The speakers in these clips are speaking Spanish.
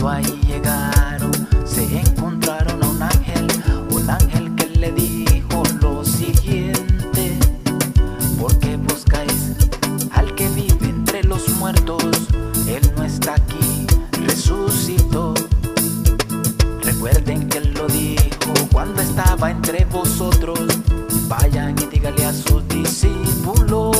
Cuando ahí llegaron, se encontraron a un ángel que le dijo lo siguiente: ¿por qué buscáis al que vive entre los muertos? Él no está aquí, resucitó. Recuerden que él lo dijo cuando estaba entre vosotros. Vayan y díganle a sus discípulos.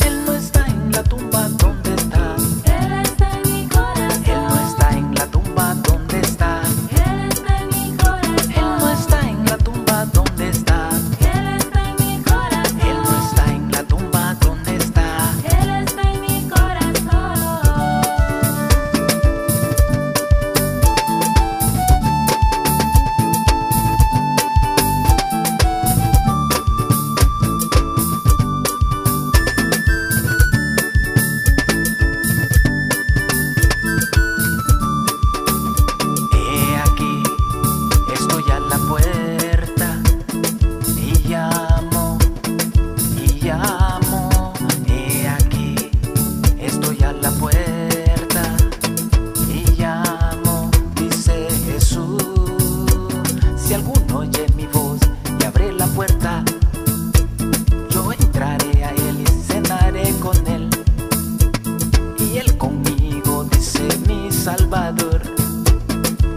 Él no está en la tumba, ¿dónde está? Él está en mi corazón. Él no está en la tumba, ¿dónde está? Él está en mi corazón. Él no está en la tumba, ¿dónde está? Él está en mi corazón. Él no está en la tumba, ¿dónde está? Él está en mi corazón. He aquí, estoy a la puerta y llamo, y llamo. He aquí, estoy a la puerta y llamo, dice Jesús. Si alguno oye mi voz y abre la puerta, yo entraré a él y cenaré con él, y él conmigo, dice mi Salvador.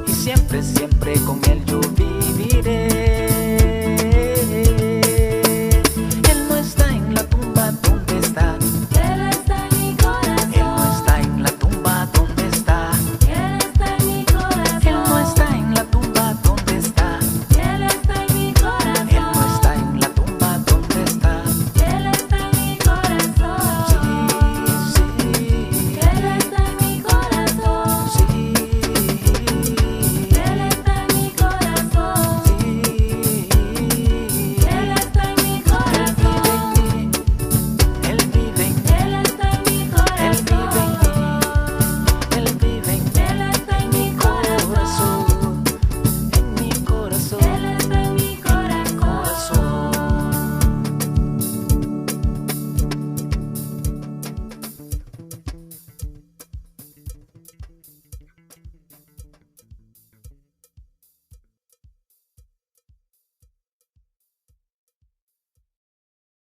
Y siempre, siempre con él yo vivo.